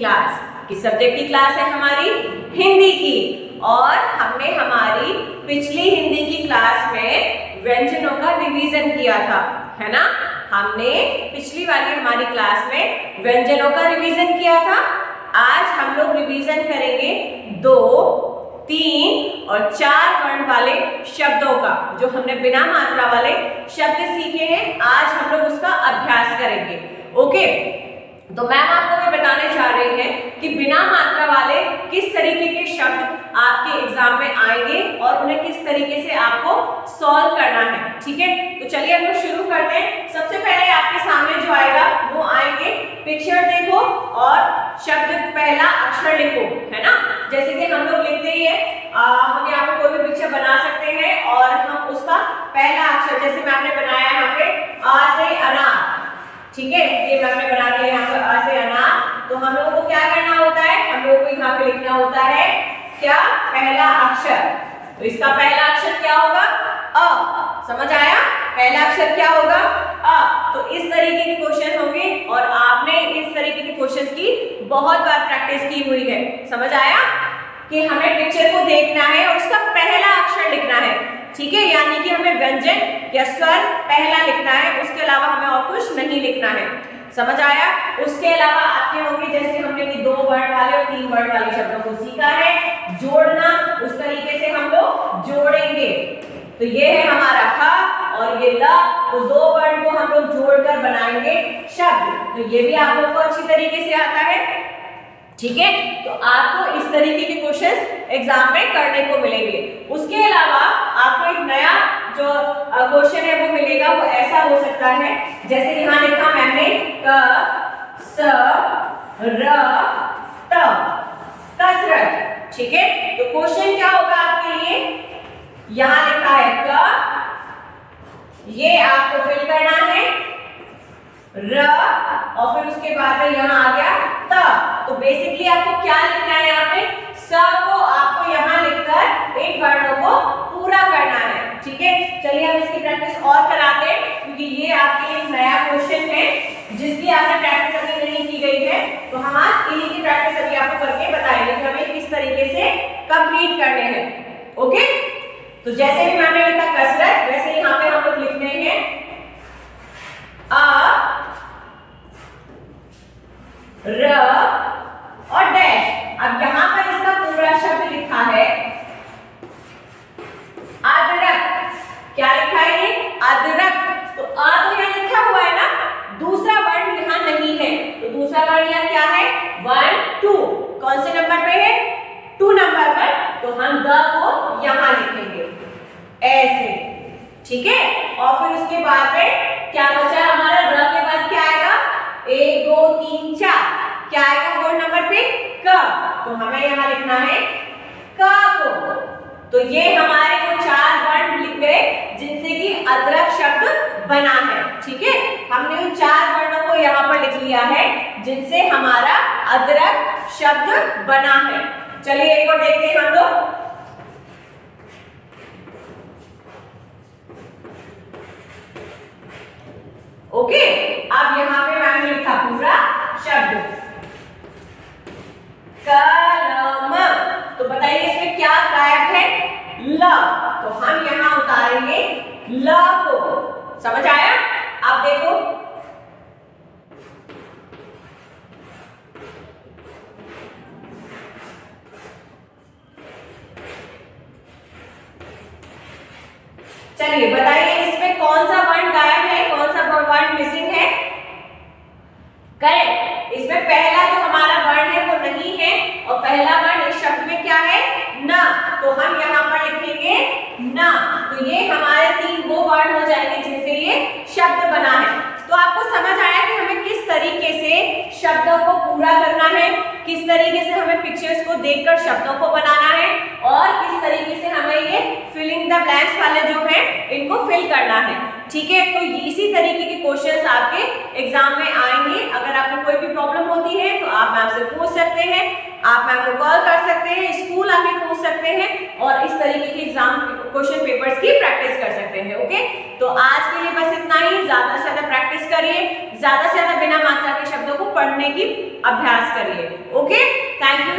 Class. किस subject की class है हमारी? हिंदी की। और हमने हमारी पिछली हिंदी की क्लास में व्यंजनों का रिवीजन किया था, है ना? हमने पिछली वाली हमारी क्लास में व्यंजनों का रिवीजन किया था। आज हम लोग रिवीजन करेंगे 2, 3 और 4 वर्ण वाले शब्दों का। जो हमने बिना मात्रा वाले शब्द सीखे हैं, आज हम लोग उसका अभ्यास करेंगे। ओके, तो मैम आपको ये बताने जा रही है कि बिना मात्रा वाले किस तरीके के शब्द आपके एग्जाम में आएंगे और उन्हें किस तरीके से आपको सॉल्व करना है। ठीक है, तो चलिए हम लोग शुरू करते हैं। सबसे पहले आपके सामने जो आएगा वो आएंगे, पिक्चर देखो और शब्द पहला अक्षर लिखो, है ना? जैसे कि हम लोग लिखते ही है, हम यहाँ पे कोई भी पिक्चर बना सकते हैं और हम उसका पहला अक्षर, जैसे मैंने बनाया यहाँ पे आ से अनार। ठीक है, ये मैंने बना दिया यहाँ पर आ से अनार। तो हम लोगों को क्या करना होता है? हम लोगों को यहाँ पे लिखना होता है क्या? पहला अक्षर। तो इसका पहला अक्षर क्या होगा? अ। समझ आया? पहला अक्षर क्या होगा? अ। तो इस तरीके के क्वेश्चन होंगे और आपने इस तरीके के क्वेश्चंस की बहुत बार प्रैक्टिस की हुई है। समझ आया कि हमें पिक्चर को देखना है और उसका पहला अक्षर लिखना है। ठीक है, यानी कि हमें व्यंजन या स्वर पहला लिखना है, उसके अलावा हमें और कुछ नहीं लिखना है। समझ आया? उसके अलावा आपके होंगे, जैसे हमने कि 2 वर्ण वाले और 3 वर्ण वाले शब्दों को सीखा है, जोड़ना, उस तरीके से हम लोग जोड़ेंगे। तो ये है हमारा ह और ये ल, तो 2 वर्ण को हम लोग जोड़कर बनाएंगे शब्द। तो ये भी आप लोगों को अच्छी तरीके से आता है। ठीक है, तो आपको इस तरीके के क्वेश्चंस एग्जाम में करने को मिलेंगे। उसके अलावा आपको एक नया जो क्वेश्चन है वो मिलेगा, वो ऐसा हो सकता है, जैसे यहाँ लिखा मैंने क स र त, कसरत। ठीक है, तो क्वेश्चन क्या होगा आपके लिए? यहाँ लिखा है क, ये आपको फिल करना है, र और फिर उसके बाद में यहाँ आ गया त। तो बेसिकली आपको क्या लिखना है? यहाँ पे स को आपको यहाँ लिखकर इन वर्णों को पूरा करना है। ठीक है, चलिए हम इसकी प्रैक्टिस और कराते हैं, क्योंकि ये आपके लिए नया क्वेश्चन है जिसकी आपने प्रैक्टिस अभी नहीं की गई है। तो हम आज इन्हीं की प्रैक्टिस अभी आपको करके बताएंगे कि हमें किस तरीके से कंप्लीट करने हैं। ओके, तो जैसे भी मैंने लिखा कसरत, वैसे यहाँ पे हम लोग लिखने हैं अ र और डैश। अब यहां पर इसका पूरा शब्द लिखा है अदरक। क्या लिखा है ये? अदरक। तो अ तो यहाँ लिखा हुआ है ना, दूसरा वर्ण यहाँ नहीं है। तो दूसरा वर्ण यहाँ क्या है? 1, 2। कौन से नंबर पे है? 2 नंबर पर। तो हम द को यहाँ लिखेंगे ऐसे। ठीक है, और फिर उसके बाद में क्या बचा हमारा? र के बाद क्या आएगा? 1, 2, 3, 4। क्या आएगा 4 नंबर पे? क। तो हमें यहाँ लिखना है क को। तो ये हमारे जो 4 वर्ण लिख गए जिनसे कि अदरक शब्द बना है। ठीक है, हमने उन 4 वर्णों को यहाँ पर लिख लिया है जिनसे हमारा अदरक शब्द बना है। चलिए एक और देखते हैं हम लोग। ओके, अब यहाँ पे मैंने लिखा पूरा शब्द कलम। तो बताइए इसमें क्या गायब है? ल। तो हम यहाँ उतारेंगे ल को। समझ आया? आप देखो, चलिए बताइए इसमें कौन सा वर्ण गायब है, कौन सा वर्ण मिसिंग है? करेक्ट, इसमें पहला जो हमारा वर्ण है वो नहीं है और पहला वर्ण इस शब्द में क्या है? न। तो हम यहाँ पर लिखेंगे न। तो ये हमारे 3 वो वर्ण हो जाएंगे जिनसे ये शब्द बना है। तो आपको समझ आया कि हमें किस तरीके से शब्दों को पूरा करना है, किस तरीके से हमें पिक्चर्स को देखकर शब्दों को बनाना है और किस तरीके से हमें ये फिलिंग द ब्लैंक्स वाले जो हैं इनको फिल करना है। ठीक है, तो इसी तरीके के क्वेश्चंस आपके एग्जाम में आएंगे। अगर आपको कोई भी प्रॉब्लम होती है तो आप मैम से पूछ सकते हैं, आप मैम को कॉल कर सकते हैं, स्कूल आके पूछ सकते हैं और इस तरीके के एग्जाम क्वेश्चन पेपर्स की प्रैक्टिस कर सकते हैं। ओके, तो आज के लिए बस इतना ही। ज्यादा से ज्यादा प्रैक्टिस करिए, ज्यादा से ज्यादा बिना मात्रा के शब्दों को पढ़ने पढ़ने की अभ्यास करिए। Okay, thank you.